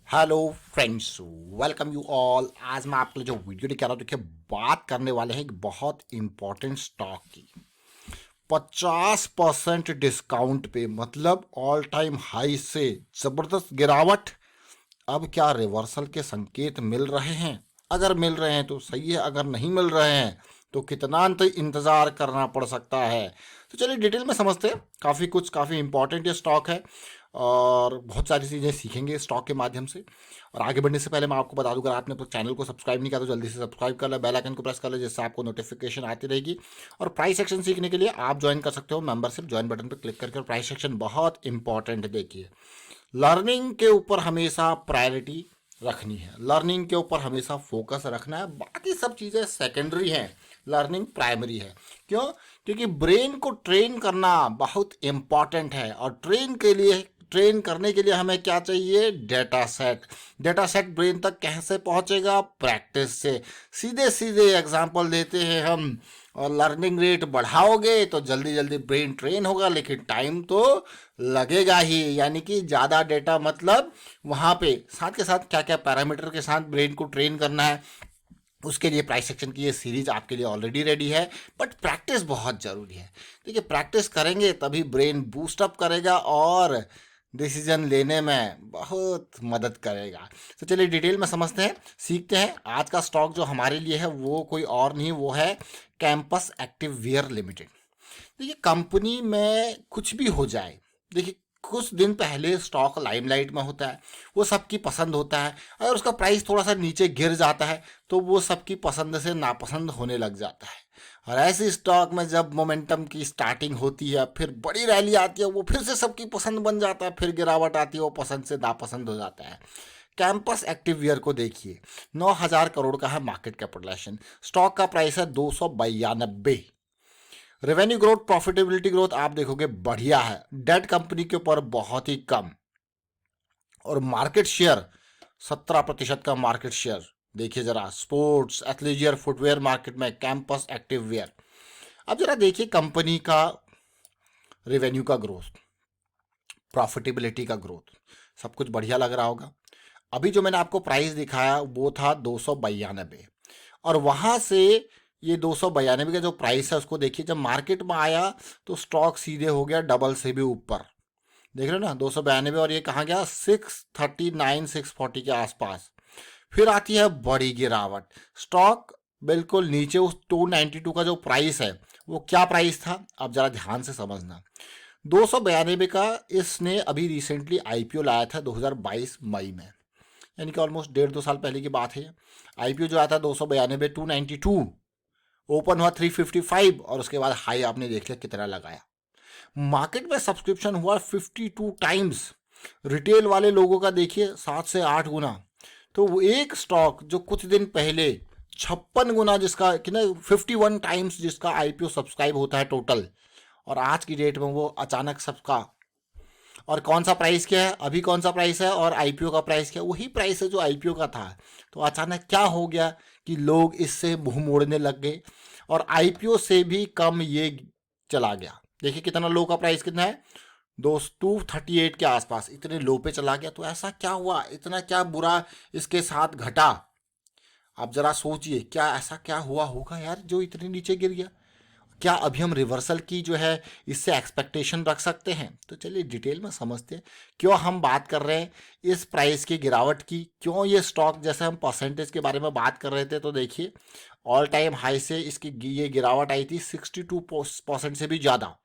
Hello friends, welcome you all. आज मैं आपके लिए जो वीडियो लेके आ रहा हूँ, देखिए बात करने वाले हैं एक बहुत इंपॉर्टेंट स्टॉक की। 50% डिस्काउंट पे, मतलब ऑल टाइम हाई से ज़बरदस्त गिरावट। अब क्या रिवर्सल के संकेत मिल रहे हैं? अगर मिल रहे हैं तो सही है, अगर नहीं मिल रहे हैं तो कितना इंतज़ार करना पड़ सकता है। तो चलिए डिटेल में समझते हैं। काफ़ी इंपॉर्टेंट ये स्टॉक है और बहुत सारी चीज़ें सीखेंगे इस स्टॉक के माध्यम से। और आगे बढ़ने से पहले मैं आपको बता दूं, अगर आपने तो चैनल को सब्सक्राइब नहीं किया तो जल्दी से सब्सक्राइब कर ले, बेल आइकन को प्रेस कर ले, जिससे आपको नोटिफिकेशन आती रहेगी। और प्राइस सेक्शन सीखने के लिए आप ज्वाइन कर सकते हो मेंबरशिप ज्वाइन बटन पर क्लिक करके। और प्राइस सेक्शन बहुत इंपॉर्टेंट है। देखिए, लर्निंग के ऊपर हमेशा प्रायोरिटी रखनी है, लर्निंग के ऊपर हमेशा फोकस रखना है। बाकी सब चीज़ें सेकेंडरी हैं, लर्निंग प्राइमरी है। क्यों? क्योंकि ब्रेन को ट्रेन करना बहुत इम्पॉर्टेंट है। और ट्रेन करने के लिए हमें क्या चाहिए? Data set. Data set brain तक कैसे पहुंचेगा? प्रैक्टिस से। सीधे सीधे एग्जांपल देते हैं हम। और लर्निंग रेट बढ़ाओगे तो जल्दी जल्दी ब्रेन ट्रेन होगा, लेकिन टाइम तो लगेगा ही। यानी कि ज़्यादा डेटा, मतलब वहाँ पे साथ के साथ क्या क्या पैरामीटर के साथ ब्रेन को ट्रेन करना है, उसके लिए प्राइस सेक्शन की ये सीरीज आपके लिए ऑलरेडी रेडी है। बट प्रैक्टिस बहुत ज़रूरी है। देखिए, प्रैक्टिस करेंगे तभी ब्रेन बूस्ट अप करेगा और डिसीजन लेने में बहुत मदद करेगा। तो चलिए डिटेल में समझते हैं, सीखते हैं। आज का स्टॉक जो हमारे लिए है वो कोई और नहीं, वो है कैंपस एक्टिव वेयर लिमिटेड। देखिए, कंपनी में कुछ भी हो जाए, देखिए कुछ दिन पहले स्टॉक लाइमलाइट में होता है, वो सबकी पसंद होता है। अगर उसका प्राइस थोड़ा सा नीचे गिर जाता है तो वो सबकी पसंद से नापसंद होने लग जाता है। और ऐसे स्टॉक में जब मोमेंटम की स्टार्टिंग होती है, फिर बड़ी रैली आती है, वो फिर से सबकी पसंद बन जाता है, फिर गिरावट आती है, वो पसंद से नापसंद हो जाता है। कैंपस एक्टिव वियर को देखिए, 9,000 करोड़ का है मार्केट कैपिटलाइजेशन। स्टॉक का प्राइस है 292। रेवेन्यू ग्रोथ, प्रॉफिटेबिलिटी ग्रोथ आप देखोगे बढ़िया है, डेट कंपनी के ऊपर बहुत ही कम। और मार्केट शेयर 17% का मार्केट शेयर। देखिए जरा, स्पोर्ट्स एथलीजियर फुटवेयर मार्केट में कैंपस एक्टिव वेयर। अब जरा देखिए कंपनी का रेवेन्यू का ग्रोथ, प्रॉफिटेबिलिटी का ग्रोथ, सब कुछ बढ़िया लग रहा होगा। अभी जो मैंने आपको प्राइस दिखाया वो था 292, और वहाँ से ये 292 का जो प्राइस है उसको देखिए, जब मार्केट में आया तो स्टॉक सीधे हो गया डबल से भी ऊपर। देख रहे हो ना, 292, और ये कहाँ गया? 639 640 के आसपास। फिर आती है बड़ी गिरावट, स्टॉक बिल्कुल नीचे। उस 292 का जो प्राइस है वो क्या प्राइस था, अब जरा ध्यान से समझना। 292 का इसने अभी रिसेंटली आईपीओ लाया था 2022 मई में, यानी कि ऑलमोस्ट 1.5-2 साल पहले की बात है। आईपीओ जो आया था 292, 292, ओपन हुआ 355, और उसके बाद हाई आपने देख लिया कितना लगाया। मार्केट में सब्सक्रिप्शन हुआ 52 टाइम्स। रिटेल वाले लोगों का देखिए 7 से 8 गुना। तो वो एक स्टॉक जो कुछ दिन पहले 56 गुना, जिसका कि ना 51 टाइम्स जिसका आईपीओ सब्सक्राइब होता है टोटल, और आज की डेट में वो अचानक सबका। और कौन सा प्राइस क्या है अभी, कौन सा प्राइस है, और आईपीओ का प्राइस क्या है? वही प्राइस है जो आईपीओ का था। तो अचानक क्या हो गया कि लोग इससे मुंह मोड़ने लग गए, और आईपीओ से भी कम ये चला गया। देखिए कितना लो का प्राइस कितना है, 238 के आसपास, इतने लो पे चला गया। तो ऐसा क्या हुआ, इतना क्या बुरा इसके साथ घटा? आप जरा सोचिए, क्या ऐसा क्या हुआ होगा यार जो इतने नीचे गिर गया? क्या अभी हम रिवर्सल की जो है इससे एक्सपेक्टेशन रख सकते हैं? तो चलिए डिटेल में समझते हैं। क्यों हम बात कर रहे हैं इस प्राइस की गिरावट की, क्यों ये स्टॉक, जैसे हम परसेंटेज के बारे में बात कर रहे थे, तो देखिए ऑल टाइम हाई से इसकी ये गिरावट आई थी 62% से भी ज़्यादा।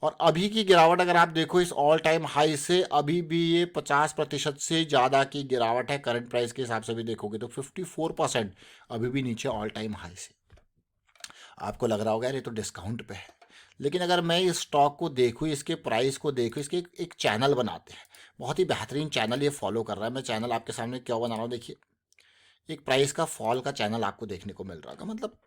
और अभी की गिरावट अगर आप देखो इस ऑल टाइम हाई से, अभी भी ये 50% से ज़्यादा की गिरावट है। करंट प्राइस के हिसाब से भी देखोगे तो 54% अभी भी नीचे ऑल टाइम हाई से। आपको लग रहा होगा यार ये तो डिस्काउंट पे है, लेकिन अगर मैं इस स्टॉक को देखूँ, इसके प्राइस को देखूँ, इसके एक चैनल बनाते हैं, बहुत ही बेहतरीन चैनल ये फॉलो कर रहा है। मैं चैनल आपके सामने क्यों बना रहा हूँ, देखिए एक प्राइस का फॉल का चैनल आपको देखने को मिल रहा होगा, मतलब।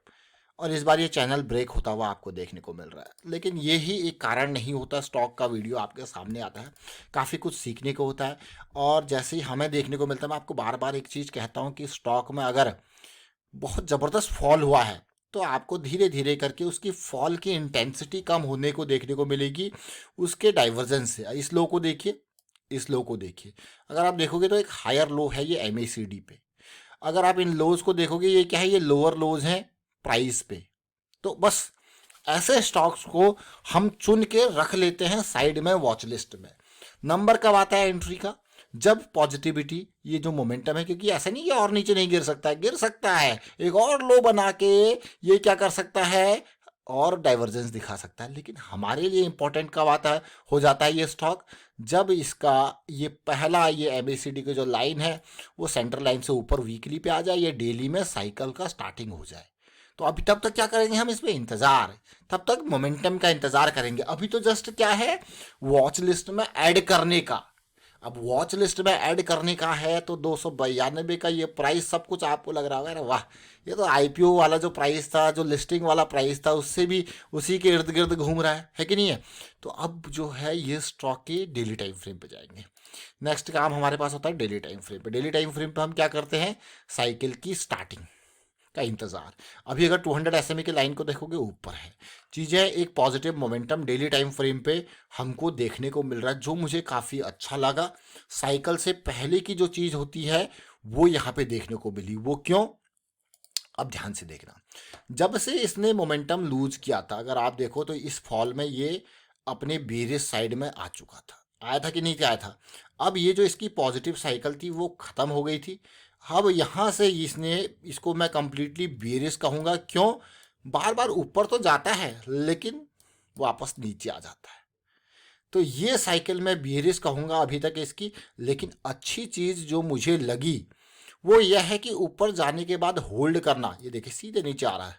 और इस बार ये चैनल ब्रेक होता हुआ आपको देखने को मिल रहा है, लेकिन ये ही एक कारण नहीं होता स्टॉक का वीडियो आपके सामने आता है। काफ़ी कुछ सीखने को होता है। और जैसे ही हमें देखने को मिलता है, मैं आपको बार बार एक चीज़ कहता हूँ कि स्टॉक में अगर बहुत ज़बरदस्त फॉल हुआ है तो आपको धीरे धीरे करके उसकी फॉल की इंटेंसिटी कम होने को देखने को मिलेगी, उसके डाइवर्जेंस से। इस लो को देखिए, इस लो को देखिए, अगर आप देखोगे तो एक हायर लो है ये MACD पे। अगर आप इन लोज को देखोगे, ये क्या है, ये लोअर लोज हैं प्राइस पे। तो बस ऐसे स्टॉक्स को हम चुन के रख लेते हैं साइड में वॉच लिस्ट में। नंबर कब आता है एंट्री का? जब पॉजिटिविटी, ये जो मोमेंटम है, क्योंकि ऐसा नहीं कि और नीचे नहीं गिर सकता है, गिर सकता है, एक और लो बना के ये क्या कर सकता है, और डाइवर्जेंस दिखा सकता है। लेकिन हमारे लिए इंपॉर्टेंट कब आता है, हो जाता है ये स्टॉक, जब इसका ये पहला ये MACD की जो लाइन है वो सेंटर लाइन से ऊपर वीकली पे आ जाए, ये डेली में साइकिल का स्टार्टिंग हो जाए। तो अभी तब तक क्या करेंगे हम, इसमें इंतजार, तब तक मोमेंटम का इंतजार करेंगे। अभी तो जस्ट क्या है, वॉच लिस्ट में ऐड करने का। अब वॉच लिस्ट में ऐड करने का है तो 292 का ये प्राइस, सब कुछ आपको लग रहा होगा अरे वाह, ये तो IPO वाला जो प्राइस था, जो लिस्टिंग वाला प्राइस था, उससे भी उसी के इर्द गिर्द घूम रहा है कि नहीं है। तो अब जो है ये स्टॉक के डेली टाइम फ्रेम पे जाएंगे। नेक्स्ट काम हमारे पास होता है डेली टाइम फ्रेम पे। डेली टाइम फ्रेम पे हम क्या करते हैं, साइकिल की स्टार्टिंग का इंतजार। अभी अगर 200 SMA की लाइन को देखोगे, ऊपर है, चीजें एक positive momentum daily time frame पे हमको देखने को मिल रहा है, जो मुझे काफी अच्छा लगा। साइकिल से पहले की जो चीज होती है वो यहाँ पे देखने को मिली। वो क्यों, अब ध्यान से देखना। जब से इसने मोमेंटम लूज किया था, अगर आप देखो तो इस फॉल में ये अपने बेरिस साइड में आ चुका था, आया था कि नहीं आया था। अब ये जो इसकी पॉजिटिव साइकिल थी वो खत्म हो गई थी। अब यहाँ से इसने, इसको मैं कंप्लीटली बेरिस कहूँगा। क्यों, बार बार ऊपर तो जाता है लेकिन वापस नीचे आ जाता है। तो ये साइकिल मैं बेरिस कहूँगा अभी तक इसकी। लेकिन अच्छी चीज़ जो मुझे लगी वो यह है कि ऊपर जाने के बाद होल्ड करना। ये देखिए सीधे नीचे आ रहा है,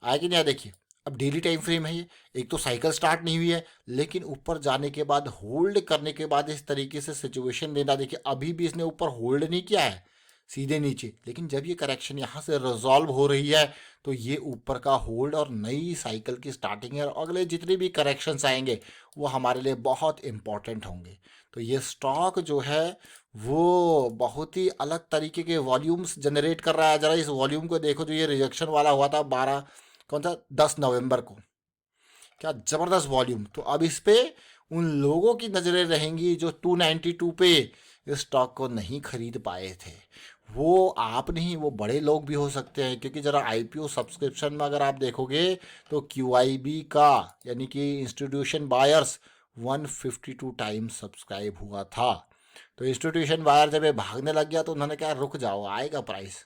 आया कि नहीं आया, देखिए। अब डेली टाइम फ्रेम है ये, एक तो साइकिल स्टार्ट नहीं हुई है, लेकिन ऊपर जाने के बाद होल्ड करने के बाद इस तरीके से सिचुएशन देना। देखिए अभी भी इसने ऊपर होल्ड नहीं किया है, सीधे नीचे, लेकिन जब ये करेक्शन यहाँ से रिजॉल्व हो रही है तो ये ऊपर का होल्ड और नई साइकिल की स्टार्टिंग है। और अगले जितने भी करेक्शंस आएंगे वो हमारे लिए बहुत इंपॉर्टेंट होंगे। तो ये स्टॉक जो है वो बहुत ही अलग तरीके के वॉल्यूम्स जनरेट कर रहा है। जरा इस वॉल्यूम को देखो, जो ये रिजेक्शन वाला हुआ था 12 कौन सा 10 नवंबर को, क्या ज़बरदस्त वॉल्यूम। तो अब इस पे उन लोगों की नज़रें रहेंगी जो 292 पे इस स्टॉक को नहीं खरीद पाए थे। वो आप नहीं, वो बड़े लोग भी हो सकते हैं, क्योंकि ज़रा IPO सब्सक्रिप्शन में अगर आप देखोगे तो QIB का, यानी कि इंस्टीट्यूशन बायर्स, 152 टाइम्स सब्सक्राइब हुआ था। तो इंस्टीट्यूशन बायर जब ये भागने लग गया तो उन्होंने कहा रुक जाओ, आएगा प्राइस,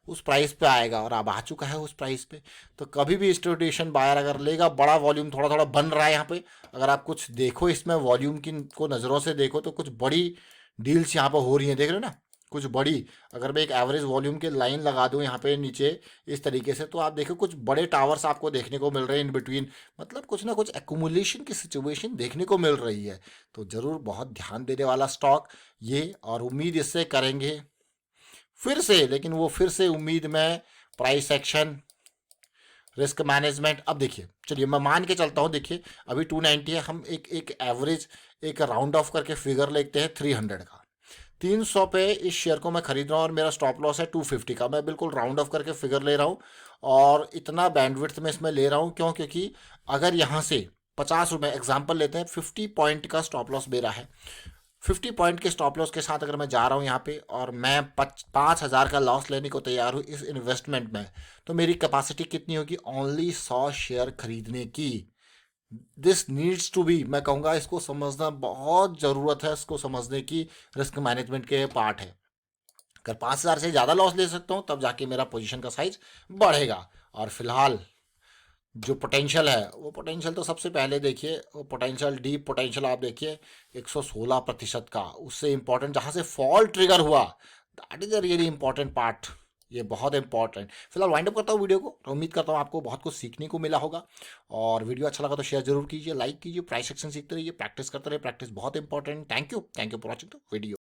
उस प्राइस पे आएगा, और अब आ चुका है उस प्राइस पे। तो कभी भी इंस्टीट्यूशन बायर अगर लेगा, बड़ा वॉल्यूम थोड़ा थोड़ा बन रहा है यहाँ पे। अगर आप कुछ देखो इसमें वॉल्यूम की को नज़रों से देखो तो कुछ बड़ी डील्स यहाँ पर हो रही हैं, देख रहे हो ना, कुछ बड़ी। अगर मैं एक एवरेज वॉल्यूम की लाइन लगा दूँ यहाँ पे नीचे इस तरीके से, तो आप देखो कुछ बड़े टावर्स आपको देखने को मिल रहे हैं इन बिटवीन। मतलब कुछ ना कुछ एक्यूमुलेशन की सिचुएशन देखने को मिल रही है। तो ज़रूर बहुत ध्यान देने वाला स्टॉक ये, और उम्मीद इससे करेंगे फिर से, लेकिन वो फिर से उम्मीद में प्राइस एक्शन, रिस्क मैनेजमेंट। अब देखिए, चलिए मैं मान के चलता हूँ, देखिए अभी 290 है, हम एक एक एवरेज, एक राउंड ऑफ करके फिगर लेते हैं 300 का। 300 पे इस शेयर को मैं खरीद रहा हूँ और मेरा स्टॉप लॉस है 250 का। मैं बिल्कुल राउंड ऑफ करके फिगर ले रहा हूँ, और इतना बैंडविड्थ में इसमें ले रहा हूँ। क्यों, क्योंकि अगर यहाँ से 50 रुपये एग्जाम्पल लेते हैं, 50 पॉइंट का स्टॉप लॉस मेरा है। 50 पॉइंट के स्टॉप लॉस के साथ अगर मैं जा रहा हूँ यहाँ पे, और मैं 5,000 का लॉस लेने को तैयार हूँ इस इन्वेस्टमेंट में, तो मेरी कैपेसिटी कितनी होगी, ओनली 100 शेयर खरीदने की। दिस नीड्स टू बी, मैं कहूँगा इसको समझना बहुत ज़रूरत है, इसको समझने की रिस्क मैनेजमेंट के पार्ट है। अगर 5,000 से ज़्यादा लॉस ले सकता हूँ तब जाके मेरा पोजीशन का साइज बढ़ेगा। और फिलहाल जो पोटेंशियल है, वो पोटेंशियल तो सबसे पहले देखिए, वो पोटेंशियल, डीप पोटेंशियल आप देखिए 116% का। उससे इम्पोर्टेंट जहाँ से फॉल ट्रिगर हुआ, that is a really important part, ये बहुत इंपॉर्टेंट। फिलहाल वाइंड अप करता हूँ वीडियो को, तो उम्मीद करता हूँ आपको बहुत कुछ सीखने को मिला होगा। और वीडियो अच्छा लगा तो शेयर जरूर कीजिए, लाइक कीजिए, प्राइस सेक्शन सीखते रहिए, प्रैक्टिस करते रहिए, प्रैक्टिस बहुत important. Thank you for watching the video.